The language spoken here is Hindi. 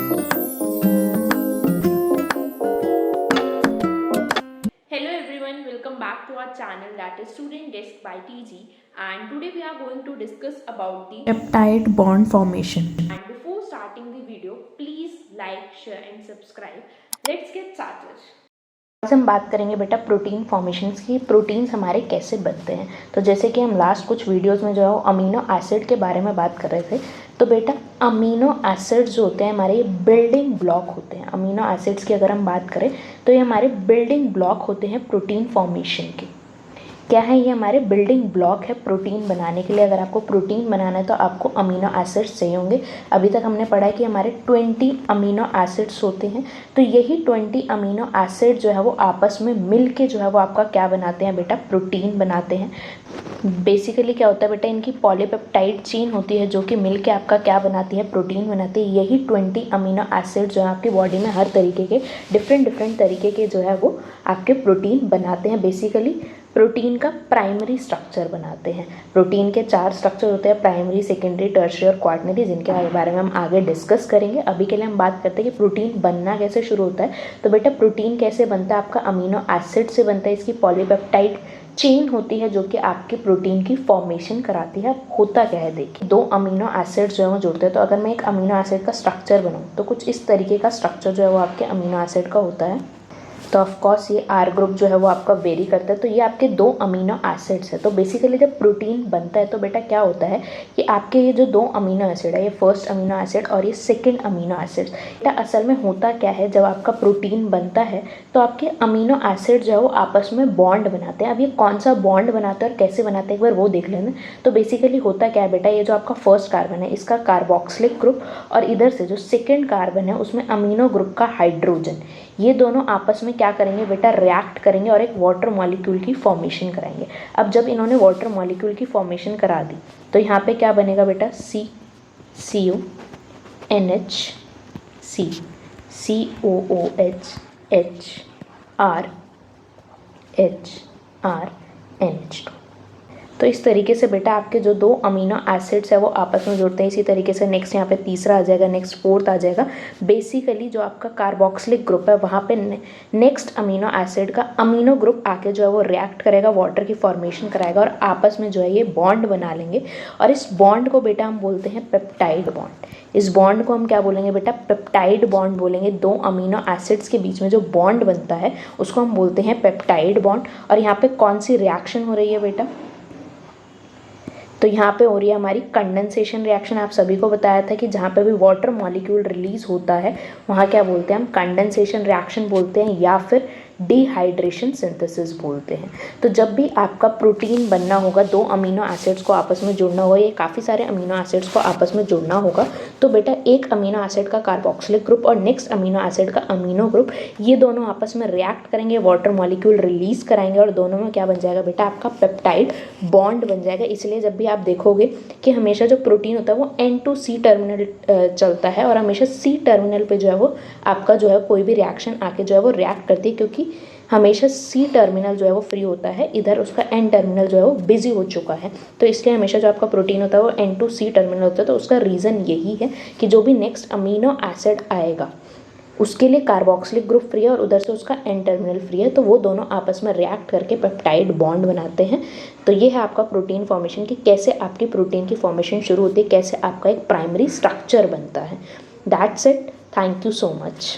Hello everyone, welcome back to our channel, that is Student Desk by TG, and today we are going to discuss about the peptide bond formation. and before starting the video, please like, share and subscribe. Let's get started. आज हम बात करेंगे बेटा प्रोटीन फॉर्मेशंस की। प्रोटीन्स हमारे कैसे बनते हैं। तो जैसे कि हम लास्ट कुछ वीडियोस में जो है वो अमीनो एसिड के बारे में बात कर रहे थे। तो बेटा अमीनो एसिड्स जो होते हैं हमारे बिल्डिंग ब्लॉक होते हैं। अमीनो एसिड्स की अगर हम बात करें तो ये हमारे बिल्डिंग ब्लॉक होते हैं प्रोटीन फॉर्मेशन के। क्या है, ये हमारे बिल्डिंग ब्लॉक है प्रोटीन बनाने के लिए। अगर आपको प्रोटीन बनाना है तो आपको अमीनो एसिड्स चाहिए होंगे। अभी तक हमने पढ़ा है कि हमारे 20 अमीनो एसिड्स होते हैं। तो यही 20 अमीनो एसिड जो है वो आपस में मिल के जो है वो आपका क्या बनाते हैं बेटा, प्रोटीन बनाते हैं। बेसिकली क्या होता है बेटा, इनकी पॉलीपेप्टाइड चेन होती है जो कि मिल के आपका क्या बनाती है, प्रोटीन बनाती है। यही 20 अमीनो एसिड जो है आपकी बॉडी में हर तरीके के डिफरेंट तरीके के जो है वो आपके प्रोटीन बनाते हैं। बेसिकली प्रोटीन का प्राइमरी स्ट्रक्चर बनाते हैं। प्रोटीन के 4 स्ट्रक्चर होते हैं, प्राइमरी, सेकेंडरी, टर्शियरी और क्वाटरनरी, जिनके बारे में हम आगे डिस्कस करेंगे। अभी के लिए हम बात करते हैं कि प्रोटीन बनना कैसे शुरू होता है। तो बेटा प्रोटीन कैसे बनता है, आपका अमीनो एसिड से बनता है। इसकी पॉलीपेप्टाइड चेन होती है जो कि आपके प्रोटीन की फॉर्मेशन कराती है। होता क्या है देखिए, 2 अमीनो एसिड जो है वो जुड़ते हैं। तो अगर मैं एक अमीनो एसिड का स्ट्रक्चर बनाऊँ तो कुछ इस तरीके का स्ट्रक्चर जो है वो आपके अमीनो एसिड का होता है। तो ऑफकोर्स ये आर ग्रुप जो है वो आपका वेरी करता है। तो ये आपके 2 अमीनो एसिड्स है। तो बेसिकली जब प्रोटीन बनता है तो बेटा क्या होता है कि आपके ये जो 2 अमीनो एसिड है, ये फर्स्ट अमीनो एसिड और ये सेकंड अमीनो एसिड, बेटा असल में होता क्या है, जब आपका प्रोटीन बनता है तो आपके अमीनो एसिड जो है वो आपस में बॉन्ड बनाते हैं। अब ये कौन सा बॉन्ड बनाते हैं और कैसे बनाते हैं एक बार वो देख लेना। तो बेसिकली होता क्या है बेटा, ये जो आपका फर्स्ट कार्बन है इसका कार्बोक्सिलिक ग्रुप और इधर से जो सेकेंड कार्बन है उसमें अमीनो ग्रुप का हाइड्रोजन, ये दोनों आपस में क्या करेंगे बेटा, रिएक्ट करेंगे और एक वाटर मॉलिक्यूल की फॉर्मेशन कराएंगे। अब जब इन्होंने वाटर मॉलिक्यूल की फॉर्मेशन करा दी तो यहाँ पे क्या बनेगा बेटा, CCO NH COOH HR NH2। तो इस तरीके से बेटा आपके जो 2 अमीनो एसिड्स है वो आपस में जुड़ते हैं। इसी तरीके से नेक्स्ट यहाँ पे तीसरा आ जाएगा, नेक्स्ट फोर्थ आ जाएगा। बेसिकली जो आपका कार्बोक्सिलिक ग्रुप है वहाँ पे नेक्स्ट अमीनो एसिड का अमीनो ग्रुप आके जो है वो रिएक्ट करेगा, वाटर की फॉर्मेशन कराएगा और आपस में जो है ये बॉन्ड बना लेंगे। और इस बॉन्ड को बेटा हम बोलते हैं पेप्टाइड बॉन्ड। इस बॉन्ड को हम क्या बोलेंगे बेटा, पेप्टाइड बॉन्ड बोलेंगे। 2 अमीनो एसिड्स के बीच में जो बॉन्ड बनता है उसको हम बोलते हैं पेप्टाइड बॉन्ड। और यहाँ पे कौन सी रिएक्शन हो रही है बेटा, तो यहाँ पे हो रही है हमारी कंडेंसेशन रिएक्शन। आप सभी को बताया था कि जहाँ पे भी वाटर मॉलिक्यूल रिलीज होता है वहाँ क्या बोलते हैं हम, कंडेंसेशन रिएक्शन बोलते हैं या फिर डिहाइड्रेशन सिंथेसिस बोलते हैं। तो जब भी आपका प्रोटीन बनना होगा, 2 अमीनो एसिड्स को आपस में जोड़ना होगा, ये काफ़ी सारे अमीनो एसिड्स को आपस में जोड़ना होगा, तो बेटा एक अमीनो एसिड का कार्बोक्सिलिक ग्रुप और नेक्स्ट अमीनो एसिड का अमीनो ग्रुप, ये दोनों आपस में रिएक्ट करेंगे, वाटर मॉलिक्यूल रिलीज कराएंगे और दोनों में क्या बन जाएगा बेटा, आपका पेप्टाइड बॉन्ड बन जाएगा। इसलिए जब भी आप देखोगे कि हमेशा जो प्रोटीन होता है वो N2C टर्मिनल चलता है और हमेशा C टर्मिनल पे जो है वो आपका जो है कोई भी रिएक्शन आके जो है वो रिएक्ट करती है, क्योंकि हमेशा C टर्मिनल जो है वो फ्री होता है, इधर उसका N टर्मिनल जो है वो बिजी हो चुका है। तो इसलिए हमेशा जो आपका प्रोटीन होता है वो N2C टर्मिनल होता है। तो उसका रीज़न यही है कि जो भी नेक्स्ट अमीनो एसिड आएगा उसके लिए कार्बोक्सिलिक ग्रुप फ्री है और उधर से उसका N टर्मिनल फ्री है, तो वो दोनों आपस में रिएक्ट करके पेप्टाइड बॉन्ड बनाते हैं। तो ये है आपका प्रोटीन फॉर्मेशन की कैसे आपकी प्रोटीन की फॉर्मेशन शुरू होती है, कैसे आपका एक प्राइमरी स्ट्रक्चर बनता है। That's it, thank you so much.